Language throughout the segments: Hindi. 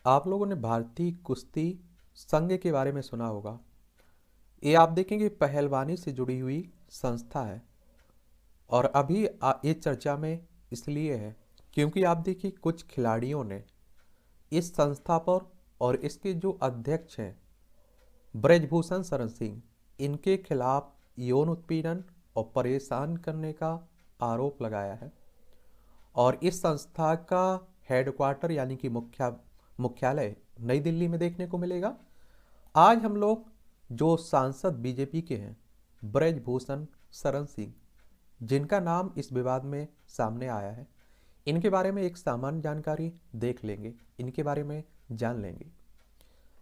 आप लोगों ने भारतीय कुश्ती संघ के बारे में सुना होगा। ये आप देखेंगे पहलवानी से जुड़ी हुई संस्था है। और अभी ये चर्चा में इसलिए है क्योंकि आप देखिए कुछ खिलाड़ियों ने इस संस्था पर और इसके जो अध्यक्ष हैं ब्रजभूषण शरण सिंह, इनके खिलाफ यौन उत्पीड़न और परेशान करने का आरोप लगाया है। और इस संस्था का हेडक्वार्टर यानी कि मुख्यालय नई दिल्ली में देखने को मिलेगा। आज हम लोग जो सांसद बीजेपी के हैं ब्रजभूषण शरण सिंह, जिनका नाम इस विवाद में सामने आया है, इनके बारे में एक सामान्य जानकारी देख लेंगे, इनके बारे में जान लेंगे।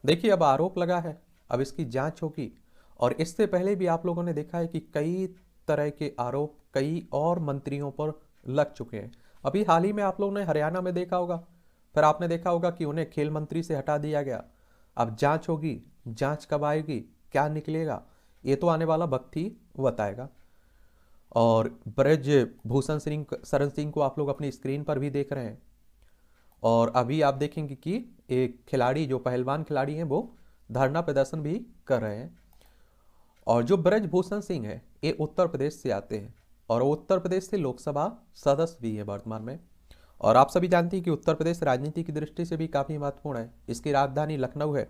देखिए, अब आरोप लगा है, अब इसकी जांच होगी। और इससे पहले भी आप लोगों ने देखा है कि कई तरह के आरोप कई और मंत्रियों पर लग चुके हैं। अभी हाल ही में आप लोगों ने हरियाणा में देखा होगा, फिर आपने देखा होगा कि उन्हें खेल मंत्री से हटा दिया गया। अब जांच होगी, जांच कब आएगी, क्या निकलेगा, ये तो आने वाला वक्त ही बताएगा। और ब्रजभूषण सिंह शरण सिंह को आप लोग अपनी स्क्रीन पर भी देख रहे हैं। और अभी आप देखेंगे कि एक खिलाड़ी, जो पहलवान खिलाड़ी हैं, वो धरना प्रदर्शन भी कर रहे हैं। और जो ब्रजभूषण सिंह है, ये उत्तर प्रदेश से आते हैं और वो उत्तर प्रदेश से लोकसभा सदस्य भी है वर्तमान में। और आप सभी जानते हैं कि उत्तर प्रदेश राजनीति की दृष्टि से भी काफ़ी महत्वपूर्ण है। इसकी राजधानी लखनऊ है,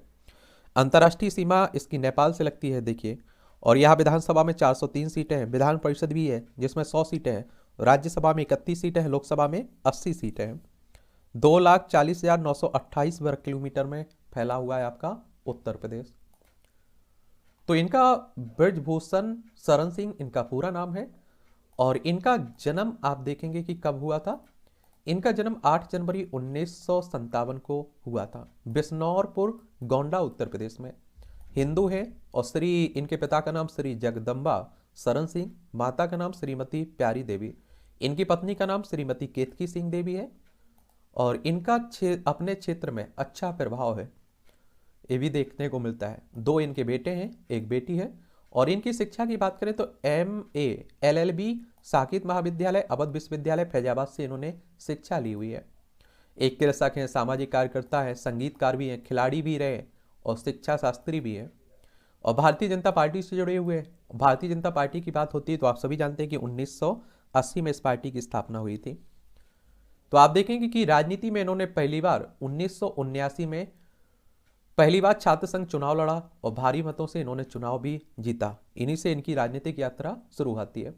अंतर्राष्ट्रीय सीमा इसकी नेपाल से लगती है, देखिए। और यहाँ विधानसभा में 403 सीटें हैं, विधान परिषद भी है जिसमें 100 सीटें हैं, राज्यसभा में 31 सीटें हैं, लोकसभा में 80 सीटें हैं। 2,40,928 वर्ग किलोमीटर में फैला हुआ है आपका उत्तर प्रदेश। तो इनका ब्रजभूषण शरण सिंह इनका पूरा नाम है। और इनका जन्म आप देखेंगे कि कब हुआ था। इनका जन्म 8 जनवरी 1957 को हुआ था, बिश्नौरपुर, गोंडा, उत्तर प्रदेश में। हिंदू हैं और इनके पिता का नाम श्री जगदम्बा शरण सिंह, माता का नाम श्रीमती प्यारी देवी, इनकी पत्नी का नाम श्रीमती केतकी सिंह देवी है। और इनका अपने क्षेत्र में अच्छा प्रभाव है, ये भी देखने को मिलता है। 2 इनके बेटे हैं, 1 बेटी है। और इनकी शिक्षा की बात करें तो MA LLB साकेत महाविद्यालय, अवध विश्वविद्यालय फैजाबाद से इन्होंने शिक्षा ली हुई है। एक कृषक हैं, सामाजिक कार्यकर्ता हैं, संगीतकार भी हैं, खिलाड़ी भी रहे और शिक्षा शास्त्री भी हैं। और भारतीय जनता पार्टी से जुड़े हुए हैं। भारतीय जनता पार्टी की बात होती है तो आप सभी जानते हैं कि 1980 में इस पार्टी की स्थापना हुई थी। तो आप देखेंगे कि राजनीति में इन्होंने पहली बार 1979 में पहली बार छात्र संघ चुनाव लड़ा और भारी मतों से इन्होंने चुनाव भी जीता। इन्हीं से इनकी राजनीतिक यात्रा शुरू होती है।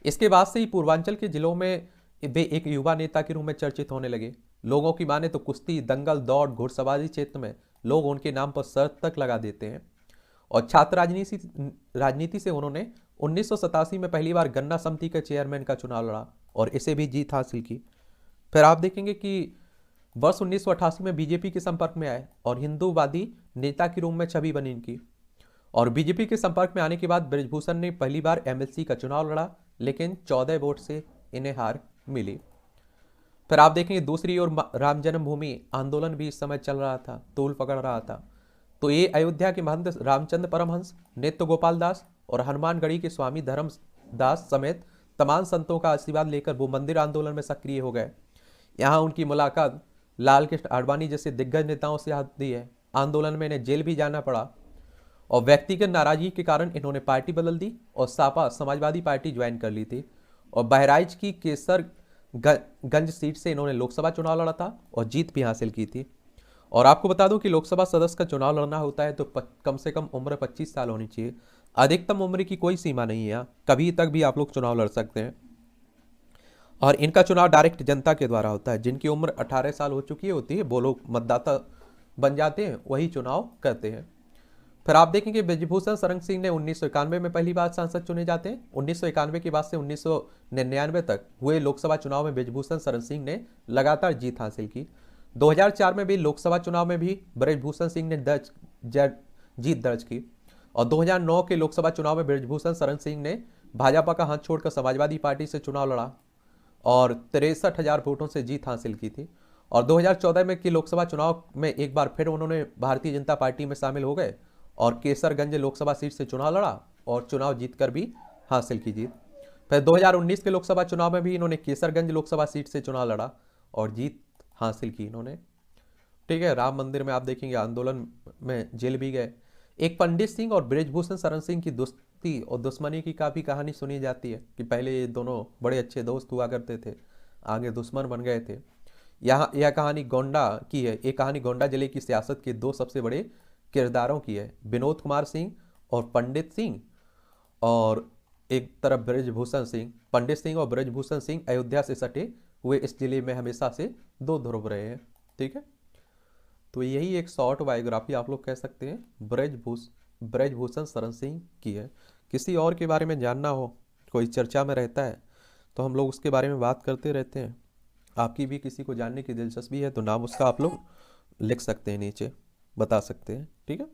इसके बाद से ही पूर्वांचल के जिलों में वे एक युवा नेता के रूप में चर्चित होने लगे। लोगों की माने तो कुश्ती, दंगल, दौड़, घुड़सवारी क्षेत्र में लोग उनके नाम पर शर्त तक लगा देते हैं। और छात्र राजनीति से उन्होंने 1987 में पहली बार गन्ना समिति के चेयरमैन का चुनाव लड़ा और इसे भी जीत हासिल की। फिर आप देखेंगे कि वर्ष 1988 में बीजेपी के संपर्क में आए और हिंदूवादी नेता के रूप में छवि बनी इनकी। और बीजेपी के संपर्क में आने के बाद ब्रजभूषण ने पहली बार MLC का चुनाव लड़ा, लेकिन 14 वोट से इन्हें हार मिली। फिर आप देखेंगे दूसरी ओर राम जन्मभूमि आंदोलन भी इस समय चल रहा था, तूल पकड़ रहा था। तो ये अयोध्या के महंत रामचंद्र परमहंस, नित्य गोपाल दास और हनुमानगढ़ी के स्वामी धर्म दास समेत तमाम संतों का आशीर्वाद लेकर वो मंदिर आंदोलन में सक्रिय हो गए। यहाँ उनकी मुलाकात लाल कृष्ण आडवाणी जैसे दिग्गज नेताओं से आती है। आंदोलन में इन्हें जेल भी जाना पड़ा और व्यक्तिगत नाराजगी के कारण इन्होंने पार्टी बदल दी और सापा समाजवादी पार्टी ज्वाइन कर ली थी। और बहराइच की केसरगंज सीट से इन्होंने लोकसभा चुनाव लड़ा था और जीत भी हासिल की थी। और आपको बता दूं कि लोकसभा सदस्य का चुनाव लड़ना होता है तो कम से कम उम्र 25 साल होनी चाहिए। अधिकतम उम्र की कोई सीमा नहीं है, यहाँ कभी तक भी आप लोग चुनाव लड़ सकते हैं। और इनका चुनाव डायरेक्ट जनता के द्वारा होता है। जिनकी उम्र 18 साल हो चुकी होती है वो लोग मतदाता बन जाते हैं, वही चुनाव करते हैं। फिर आप देखेंगे ब्रजभूषण शरण सिंह ने 1991 में पहली बार सांसद चुने जाते हैं। 1991 के बाद से 1999 तक हुए लोकसभा चुनाव में ब्रजभूषण शरण सिंह ने लगातार जीत हासिल की। 2004 में भी लोकसभा चुनाव में भी ब्रजभूषण सिंह ने जीत दर्ज की। और 2009 के लोकसभा चुनाव में ब्रजभूषण शरण सिंह ने भाजपा का हाथ छोड़कर समाजवादी पार्टी से चुनाव लड़ा और 63,000 वोटों से जीत हासिल की थी। और 2014 में की लोकसभा चुनाव में एक बार फिर उन्होंने भारतीय जनता पार्टी में शामिल हो गए और केसरगंज लोकसभा सीट से चुनाव लड़ा और चुनाव जीतकर भी हासिल की जीत। फिर 2019 के लोकसभा चुनाव में भी इन्होंने केसरगंज लोकसभा सीट से चुनाव लड़ा और जीत हासिल की इन्होंने। ठीक है, राम मंदिर में आप देखेंगे आंदोलन में जेल भी गए। एक पंडित सिंह और बृजभूषण शरण सिंह की दोस्ती और दुश्मनी की काफ़ी कहानी सुनी जाती है कि पहले ये दोनों बड़े अच्छे दोस्त हुआ करते थे, आगे दुश्मन बन गए थे। यहाँ यह कहानी गोंडा की है। ये कहानी गोंडा जिले की सियासत के दो सबसे बड़े किरदारों की है, विनोद कुमार सिंह और पंडित सिंह। और एक तरफ ब्रजभूषण सिंह। पंडित सिंह और ब्रजभूषण सिंह अयोध्या से सटे हुए इस जिले में हमेशा से दो ध्रुव रहे हैं। ठीक है, तो यही एक शॉर्ट बायोग्राफी आप लोग कह सकते हैं ब्रजभूषण शरण सिंह की है। किसी और के बारे में जानना हो, कोई चर्चा में रहता है तो हम लोग उसके बारे में बात करते रहते हैं। आपकी भी किसी को जानने की दिलचस्पी है तो नाम उसका आप लोग लिख सकते हैं नीचे, बता सकते हैं। ठीक है।